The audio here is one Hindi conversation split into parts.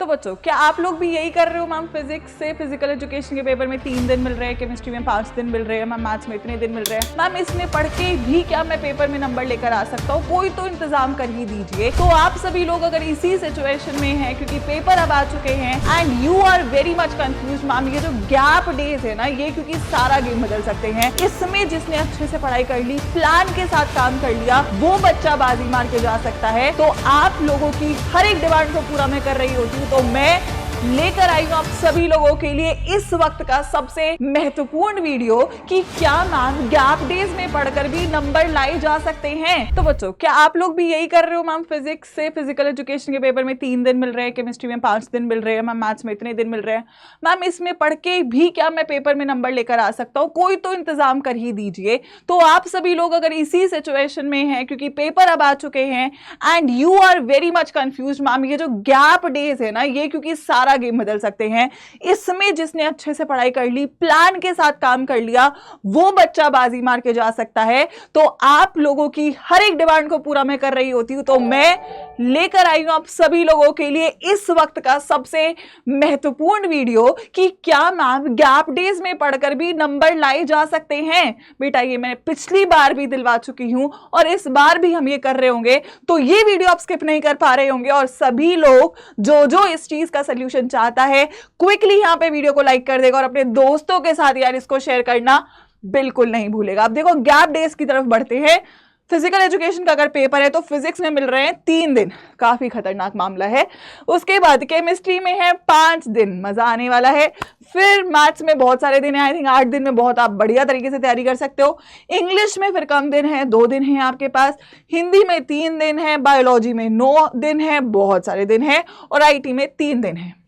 तो बच्चों, क्या आप लोग भी यही कर रहे हो मैम? फिजिक्स से फिजिकल एजुकेशन के पेपर में 3 दिन मिल रहे हैं, केमिस्ट्री में 5 दिन मिल रहे हैं, मैम मैथ्स में इतने दिन मिल रहे हैं। मैम इसमें पढ़ के भी क्या मैं पेपर में नंबर लेकर आ सकता हूँ? कोई तो इंतजाम कर ही दीजिए। तो आप सभी लोग अगर इसी सिचुएशन में हैं, क्योंकि पेपर अब आ चुके हैं and you are very much confuse ma'am, ये जो गैप डेज है ना, ये क्योंकि सारा गेम बदल सकते हैं। इसमें जिसने अच्छे से पढ़ाई कर ली, प्लान के साथ काम कर लिया, वो बच्चा बाजी मार के जा सकता है। तो आप लोगों की हर एक डिमांड को पूरा मैं कर रही होती हूँ, तो मैं लेकर आई हूं आप सभी लोगों के लिए इस वक्त का सबसे महत्वपूर्ण वीडियो कि क्या मैम गैप डेज में पढ़कर भी नंबर लाए जा सकते हैं। तो बच्चों, क्या आप लोग भी यही कर रहे हो मैम? फिजिक्स से फिजिकल एजुकेशन के पेपर में 3 दिन मिल रहे हैं, केमिस्ट्री में 5 दिन मिल रहे हैं, मैम मैथ्स में इतने दिन मिल रहे हैं। मैम इसमें पढ़ के भी क्या मैं पेपर में नंबर लेकर आ सकता हूँ? कोई तो इंतजाम कर ही दीजिए। तो आप सभी लोग अगर इसी सिचुएशन में हैं, क्योंकि पेपर अब आ चुके हैं and you are very much confuse ma'am, ये जो गैप डेज है ना, ये क्योंकि सारा गेम बदल सकते हैं। इसमें जिसने अच्छे से पढ़ाई कर ली, प्लान के साथ काम कर लिया, वो बच्चा बाजी मार के जा सकता है। तो आप लोगों की हर एक डिमांड को पूरा मैं कर रही होती हूं, तो मैं लेकर आई हूं आप सभी लोगों के लिए इस वक्त का सबसे महत्वपूर्ण वीडियो कि क्या मैम गैप डेज में पढ़कर भी नंबर लाए जा सकते हैं। बेटा ये मैं पिछली बार भी दिलवा चुकी हूं और इस बार भी हम ये कर रहे होंगे, तो ये वीडियो आप स्किप नहीं कर पा रहे होंगे। और सभी लोग जो इस चीज का सोल्यूशन चाहता है, क्विकली यहां पे वीडियो को लाइक कर देगा और अपने दोस्तों के साथ यार इसको शेयर करना बिल्कुल नहीं भूलेगा। अब देखो गैप डेज की तरफ बढ़ते हैं। फिजिकल एजुकेशन का अगर पेपर है तो फिजिक्स में मिल रहे हैं 3 दिन, काफी खतरनाक मामला है। उसके बाद केमिस्ट्री में है 5 दिन, मजा आने वाला है। फिर मैथ्स में बहुत सारे दिन है, आई थिंक 8 दिन में बहुत आप बढ़िया तरीके से तैयारी कर सकते हो। इंग्लिश में फिर कम दिन है, 2 दिन है आपके पास। हिंदी में 3 दिन है, बायोलॉजी में 9 दिन है, बहुत सारे दिन है, और आईटी में 3 दिन है।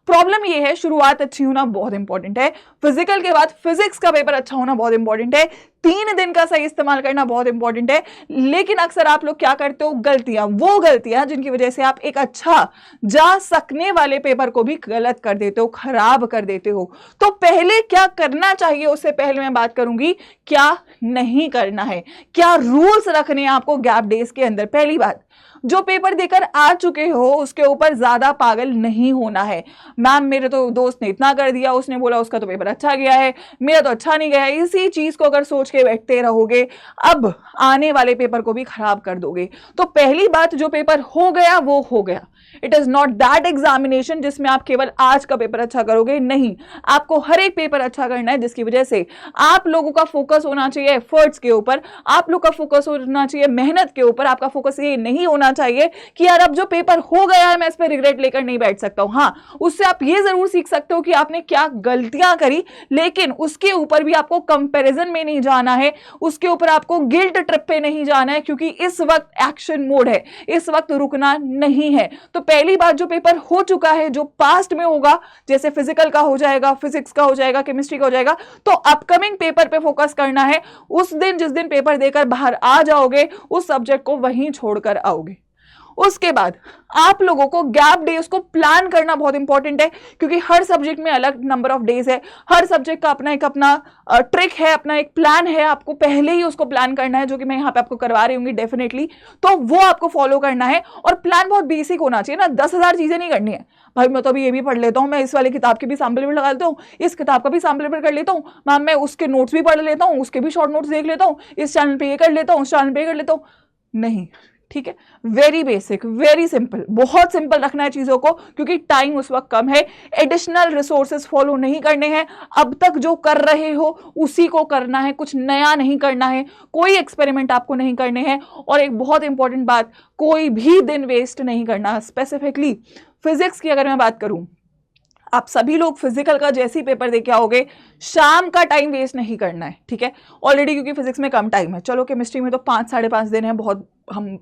प्रॉब्लम ये है, शुरुआत अच्छी होना बहुत इंपॉर्टेंट है। फिजिकल के बाद फिजिक्स का पेपर अच्छा होना बहुत इंपॉर्टेंट है। 3 दिन का सही इस्तेमाल करना बहुत इंपॉर्टेंट है। लेकिन अक्सर आप लोग क्या करते हो, वो गलतियां जिनकी वजह से आप एक अच्छा जा सकने वाले पेपर को भी गलत कर देते हो, खराब कर देते हो। तो पहले क्या करना चाहिए उससे पहले मैं बात करूंगी क्या नहीं करना है, क्या रूल्स रखने हैं आपको गैप डेज के अंदर। पहली बात, जो पेपर देकर आ चुके हो उसके ऊपर ज्यादा पागल नहीं होना है। मैम मेरे तो दोस्त ने इतना कर दिया, उसने बोला उसका तो पेपर अच्छा गया है, मेरा तो अच्छा नहीं गया है, इसी चीज को अगर सोच के बैठते रहोगे अब आने वाले पेपर को भी खराब कर दोगे। तो पहली बात, जो पेपर हो गया वो हो गया। It is not that examination जिसमें आप केवल आज का पेपर अच्छा करोगे, नहीं, आपको हर एक पेपर अच्छा करना है, जिसकी वजह से आप लोगों का फोकस होना चाहिए एफर्ट्स के ऊपर, आप लोग का फोकस होना चाहिए मेहनत के ऊपर। आपका फोकस ये नहीं होना चाहिए कि यार अब जो पेपर हो गया है मैं इस पर रिग्रेट लेकर नहीं बैठ सकता हूं। हाँ, उससे आप ये जरूर सीख सकते हो कि आपने क्या गलतियां करी, लेकिन उसके ऊपर भी आपको कंपैरिजन में नहीं जाना है, उसके ऊपर आपको गिल्ट ट्रिप पे नहीं जाना है, क्योंकि इस वक्त एक्शन मोड है, इस वक्त रुकना नहीं है। तो पहली बात, जो पेपर हो चुका है, जो पास्ट में होगा, जैसे फिजिकल का हो जाएगा, फिजिक्स का हो जाएगा, केमिस्ट्री का हो जाएगा, तो अपकमिंग पेपर पे फोकस करना है। उस दिन जिस दिन पेपर देकर बाहर आ जाओगे, उस सब्जेक्ट को वहीं छोड़कर आओगे। उसके बाद आप लोगों को गैप डेज को प्लान करना बहुत इंपॉर्टेंट है, क्योंकि हर सब्जेक्ट में अलग नंबर ऑफ डेज है, हर सब्जेक्ट का अपना ट्रिक है, अपना एक प्लान है। आपको पहले ही उसको प्लान करना है, जो कि मैं यहाँ पे आपको करवा रही हूँ डेफिनेटली, तो वो आपको फॉलो करना है। और प्लान बहुत बेसिक होना चाहिए ना, 10,000 चीजें नहीं करनी है। भाई मैं तो अभी ये भी पढ़ लेता हूँ, मैं इस वाली किताब की भी सैम्पल पेपर लगा लेता हूँ, इस किताब का भी सैम्पल पेपर कर लेता हूँ, मैम मैं उसके नोट्स भी पढ़ लेता हूँ, उसके भी शॉर्ट नोट्स देख लेता हूँ, इस चैनल पे ये कर लेता हूँ, उस चैनल पे ये कर लेता हूँ। नहीं, ठीक है, वेरी बेसिक, वेरी सिंपल, बहुत सिंपल रखना है चीजों को, क्योंकि टाइम उस वक्त कम है। एडिशनल रिसोर्सेज फॉलो नहीं करने हैं, अब तक जो कर रहे हो उसी को करना है, कुछ नया नहीं करना है, कोई एक्सपेरिमेंट आपको नहीं करने हैं। और एक बहुत इंपॉर्टेंट बात, कोई भी दिन वेस्ट नहीं करना। स्पेसिफिकली फिजिक्स की अगर मैं बात करूं, आप सभी लोग फिजिकल का जैसे ही पेपर देके आओगे, शाम का टाइम वेस्ट नहीं करना है, ठीक है, ऑलरेडी, क्योंकि फिजिक्स में कम टाइम है। चलो केमिस्ट्री में तो 5-5.5 दिन है, बहुत हम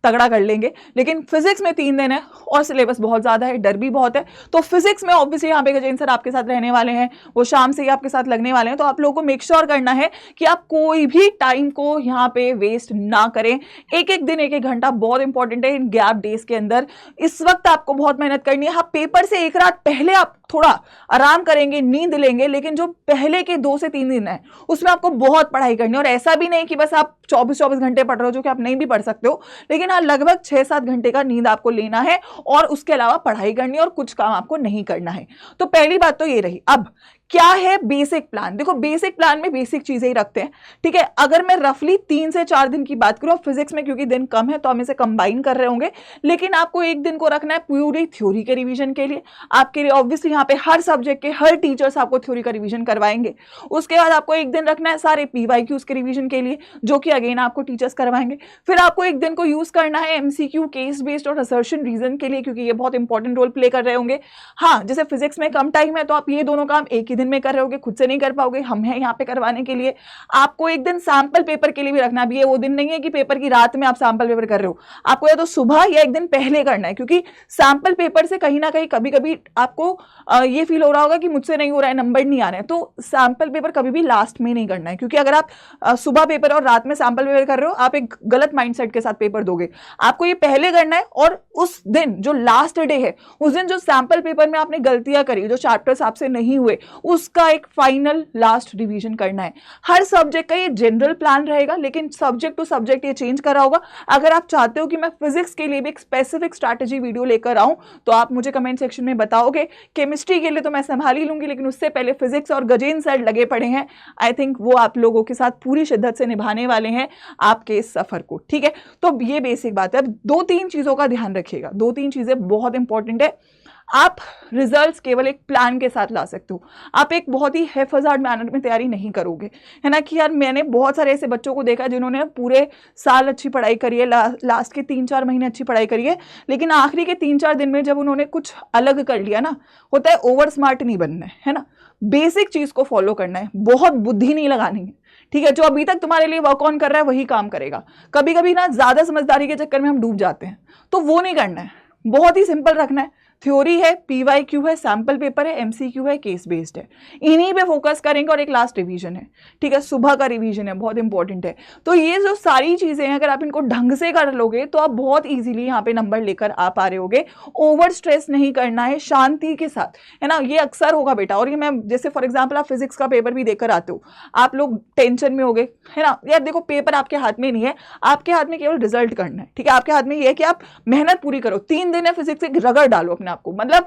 तगड़ा कर लेंगे, लेकिन फिजिक्स में 3 दिन है और सिलेबस बहुत ज्यादा है, डर भी बहुत है। तो फिजिक्स में ऑब्वियसली यहाँ पे गजेंद्र सर आपके साथ रहने वाले हैं, वो शाम से ही आपके साथ लगने वाले हैं। तो आप लोगों को मेक श्योर करना है कि आप कोई भी टाइम को यहाँ पे वेस्ट ना करें। एक एक दिन, एक एक घंटा बहुत इंपॉर्टेंट है इन गैप डेज के अंदर। इस वक्त आपको बहुत मेहनत करनी है। हाँ, पेपर से एक रात पहले आप थोड़ा आराम करेंगे, नींद लेंगे, लेकिन जो पहले के 2 से 3 दिन है उसमें आपको बहुत पढ़ाई करनी है। और ऐसा भी नहीं कि बस आप 24-24 घंटे पढ़ रहे हो, जो कि आप नहीं भी पढ़ सकते हो, लेकिन हाँ लगभग 6-7 घंटे का नींद आपको लेना है और उसके अलावा पढ़ाई करनी है और कुछ काम आपको नहीं करना है। तो पहली बात तो ये रही। अब क्या है बेसिक प्लान? देखो बेसिक प्लान में बेसिक चीजें ही रखते हैं, ठीक है। अगर मैं रफली 3 से 4 दिन की बात करूं, फिजिक्स में क्योंकि दिन कम है तो हम इसे कंबाइन कर रहे होंगे, लेकिन आपको एक दिन को रखना है पूरी थ्योरी के रिवीजन के लिए। आपके लिए ऑब्वियसली यहाँ पे हर सब्जेक्ट के हर टीचर्स आपको थ्योरी का रिवीजन करवाएंगे। उसके बाद आपको एक दिन रखना है सारे PYQs के रिवीजन के लिए, जो कि अगेन आपको टीचर्स करवाएंगे। फिर आपको एक दिन को यूज करना है MCQ, केस बेस्ड और असर्शन रीजन के लिए, क्योंकि ये बहुत इंपॉर्टेंट रोल प्ले कर रहे होंगे। हाँ, जैसे फिजिक्स में कम टाइम है तो आप ये दोनों काम एक ही दिन में कर रहे होगे, खुद से नहीं कर पाओगे, हम हैं यहाँ पे करवाने के लिए। आपको एक दिन सैंपल पेपर के लिए भी रखना है। अभी ये वो दिन नहीं है कि पेपर की रात में आप सैंपल पेपर कर रहे हो, आपको या तो सुबह या एक दिन पहले करना है, क्योंकि सैंपल पेपर से कहीं ना कहीं कभी कभी आपको ये फील हो रहा होगा कि मुझसे नहीं हो रहा है, नंबर नहीं आ रहे हैं। तो सैंपल पेपर कभी भी लास्ट में नहीं करना है, क्योंकि अगर आप सुबह पेपर और रात में सैंपल पेपर कर रहे हो, आप एक गलत माइंडसेट के साथ पेपर दोगे। आपको ये पहले करना है और उस दिन जो लास्ट डे है, उस दिन जो सैंपल पेपर में आपने गलतियां करी, जो चैप्टर्स आपसे नहीं हुए, उसका एक फाइनल लास्ट रिवीजन करना है। हर सब्जेक्ट का ये जनरल प्लान रहेगा, लेकिन सब्जेक्ट टू सब्जेक्ट ये चेंज करा होगा। अगर आप चाहते हो कि मैं फिजिक्स के लिए भी एक स्पेसिफिक स्ट्रैटेजी वीडियो लेकर आऊं, तो आप मुझे कमेंट सेक्शन में बताओगे। केमिस्ट्री के लिए तो मैं संभाल ही लूंगी, लेकिन उससे पहले फिजिक्स और गजेन सर लगे पड़े हैं। आई थिंक वो आप लोगों के साथ पूरी शिद्दत से निभाने वाले हैं आपके इस सफर को, ठीक है। तो ये बेसिक बात है। अब 2-3 चीजों का ध्यान रखिएगा, 2-3 चीजें बहुत इंपॉर्टेंट है। आप रिजल्ट्स केवल एक प्लान के साथ ला सकते हो। आप एक बहुत ही हैफजार्ड मैनर में तैयारी नहीं करोगे, है ना। कि यार मैंने बहुत सारे ऐसे बच्चों को देखा जिन्होंने पूरे साल अच्छी पढ़ाई करी है, लास्ट के 3-4 महीने अच्छी पढ़ाई करी है, लेकिन आखिरी के 3-4 दिन में जब उन्होंने कुछ अलग कर लिया ना, होता है ओवर स्मार्ट नहीं बनना है ना। बेसिक चीज को फॉलो करना है, बहुत बुद्धि नहीं लगानी है, ठीक है। जो अभी तक तुम्हारे लिए वर्क ऑन कर रहा है वही काम करेगा। कभी कभी ना ज्यादा समझदारी के चक्कर में हम डूब जाते हैं, तो वो नहीं करना है। बहुत ही सिंपल रखना है। थ्योरी है, PYQ है, सैंपल पेपर है, MCQ है, केस बेस्ड है, इन्हीं पे फोकस करेंगे। और एक लास्ट रिवीजन है, ठीक है, सुबह का रिवीजन है, बहुत इंपॉर्टेंट है। तो ये जो सारी चीजें हैं, अगर आप इनको ढंग से कर लोगे तो आप बहुत इजीली यहाँ पे नंबर लेकर आ पा रहे होगे। ओवर स्ट्रेस नहीं करना है, शांति के साथ, है ना। ये अक्सर होगा बेटा, और ये मैं जैसे फॉर एग्जाम्पल आप फिजिक्स का पेपर भी देकर आते हो, आप लोग टेंशन में हो गए, है ना। यार देखो, पेपर आपके हाथ में नहीं है, आपके हाथ में केवल रिजल्ट करना है, ठीक है। आपके हाथ में ये है कि आप मेहनत पूरी करो, 3 दिन है फिजिक्स से रगड़ डालो अपने आपको, मतलब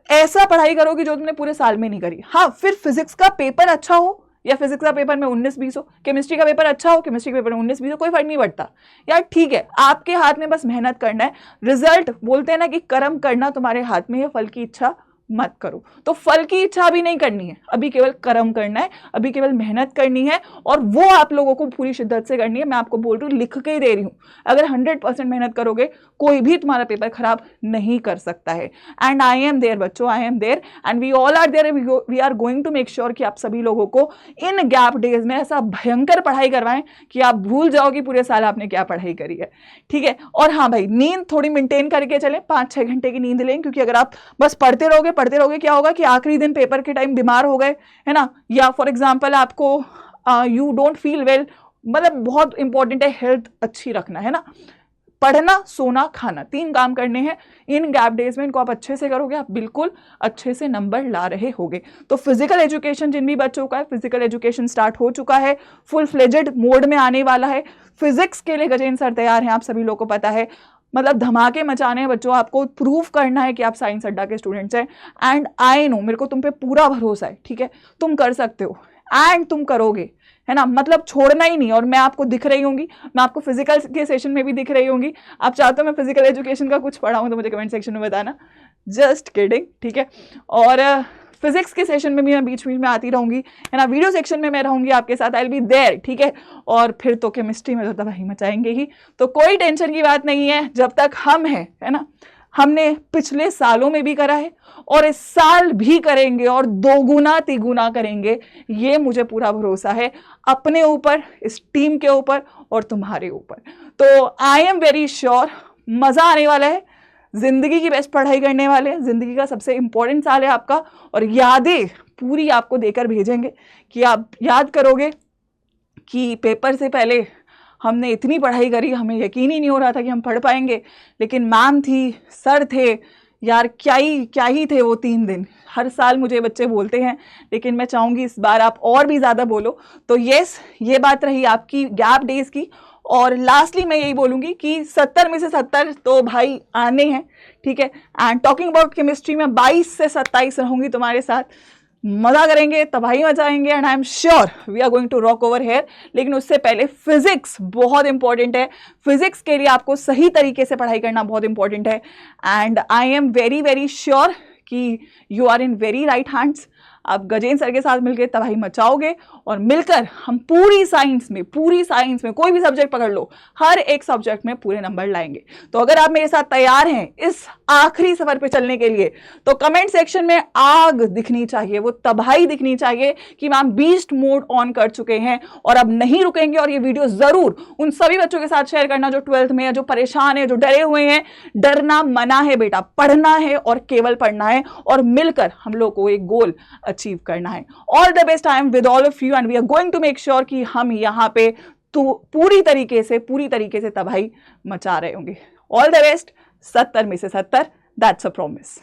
ऐसा पढ़ाई करोगे जो तुमने पूरे साल में नहीं करी। हाँ, फिर फिजिक्स का पेपर अच्छा हो या फिजिक्स का पेपर में 19-20 हो, केमिस्ट्री का पेपर अच्छा हो, केमिस्ट्री के पेपर में 19-20 हो, कोई फर्क नहीं पड़ता यार, ठीक है। आपके हाथ में बस मेहनत करना है। रिजल्ट बोलते हैं ना कि कर्म करना तुम्हारे हाथ में है, फल की इच्छा मत करो। तो फल की इच्छा अभी नहीं करनी है, अभी केवल कर्म करना है, अभी केवल मेहनत करनी है, और वो आप लोगों को पूरी शिद्दत से करनी है। मैं आपको बोल रही हूँ, लिख के ही दे रही हूँ, अगर 100% मेहनत करोगे कोई भी तुम्हारा पेपर खराब नहीं कर सकता है। एंड आई एम देयर बच्चों, I am there and we all are there. We are going to make sure कि आप सभी लोगों को इन गैप डेज में ऐसा भयंकर पढ़ाई करवाएं कि आप भूल जाओ कि पूरे साल आपने क्या पढ़ाई करी है, ठीक है। और हाँ भाई, नींद थोड़ी मेंटेन करके चलें, 5-6 घंटे की नींद लें, क्योंकि अगर आप बस पढ़ते रहोगे क्या होगा कि आखिरी दिन पेपर के टाइम बीमार हो गए, है ना, या फॉर एग्जांपल आपको यू डोंट फील वेल, मतलब बहुत इंपॉर्टेंट है हेल्थ अच्छी रखना, है ना। पढ़ना, सोना, खाना, 3 काम करने हैं इन गैप डेज में। इनको आप अच्छे से करोगे, आप बिल्कुल अच्छे से नंबर ला रहे होगे। तो फिजिकल एजुकेशन जिन भी बच्चों का है, फिजिकल एजुकेशन स्टार्ट हो चुका है, फुल फ्लेजेड मोड में आने वाला है। फिजिक्स के लिए गजेन सर तैयार हैं, आप सभी लोगों को पता है, मतलब धमाके मचाने हैं बच्चों। आपको प्रूफ करना है कि आप साइंस अड्डा के स्टूडेंट्स हैं, एंड आई नो, मेरे को तुम पे पूरा भरोसा है, ठीक है। तुम कर सकते हो एंड तुम करोगे, है ना, मतलब छोड़ना ही नहीं। और मैं आपको दिख रही होंगी, मैं आपको फिजिकल के सेशन में भी दिख रही होंगी। आप चाहते हो मैं फिजिकल एजुकेशन का कुछ पढ़ाऊँ तो मुझे कमेंट सेक्शन में बताना, जस्ट किडिंग, ठीक है। और फिजिक्स के सेशन में भी मैं बीच बीच में आती रहूंगी, है ना। वीडियो सेक्शन में मैं रहूंगी आपके साथ, आई विल बी देयर, ठीक है। और फिर तो केमिस्ट्री में तो तबाही मचाएंगे ही, तो कोई टेंशन की बात नहीं है जब तक हम हैं, है ना। हमने पिछले सालों में भी करा है और इस साल भी करेंगे, और 2 गुना 3 गुना करेंगे, ये मुझे पूरा भरोसा है अपने ऊपर, इस टीम के ऊपर और तुम्हारे ऊपर। तो आई एम वेरी श्योर मजा आने वाला है, जिंदगी की बेस्ट पढ़ाई करने वाले हैं, जिंदगी का सबसे इंपॉर्टेंट साल है आपका, और यादें पूरी आपको देकर भेजेंगे कि आप याद करोगे कि पेपर से पहले हमने इतनी पढ़ाई करी, हमें यकीन ही नहीं हो रहा था कि हम पढ़ पाएंगे, लेकिन मैम थी, सर थे, यार क्या ही थे वो 3 दिन। हर साल मुझे बच्चे बोलते हैं, लेकिन मैं चाहूँगी इस बार आप और भी ज़्यादा बोलो। तो यस, ये बात रही आपकी गैप डेज की। और लास्टली मैं यही बोलूँगी कि 70 में से 70 तो भाई आने हैं, ठीक है। एंड टॉकिंग अबाउट केमिस्ट्री में 22 से 27 रहूँगी तुम्हारे साथ, मज़ा करेंगे, तबाही मचाएंगे, and I am sure we are going to rock over here. लेकिन उससे पहले फिजिक्स बहुत इंपॉर्टेंट है। फिजिक्स के लिए आपको सही तरीके से पढ़ाई करना बहुत इंपॉर्टेंट है। And I am very sure कि you are in very right hands. आप गजेंद्र सर के साथ मिलकर तबाही मचाओगे, और मिलकर हम पूरी साइंस में कोई भी सब्जेक्ट पकड़ लो, हर एक सब्जेक्ट में पूरे नंबर लाएंगे। तो अगर आप मेरे साथ तैयार हैं इस आखिरी सफर पे चलने के लिए, तो कमेंट सेक्शन में आग दिखनी चाहिए, वो तबाही दिखनी चाहिए कि मैम बीस्ट मोड ऑन कर चुके हैं और अब नहीं रुकेंगे। और ये वीडियो जरूर उन सभी बच्चों के साथ शेयर करना जो 12th में है, जो परेशान है, जो डरे हुए हैं। डरना मना है बेटा, पढ़ना है और केवल पढ़ना है, और मिलकर हम लोग को एक गोल अचीव करना है। All the best, I am with all of you and we are going to make sure कि हम यहाँ पे तो पूरी तरीके से तबाही मचा रहे होंगे। ऑल द बेस्ट, 70 में से 70, दैट्स अ प्रॉमिस।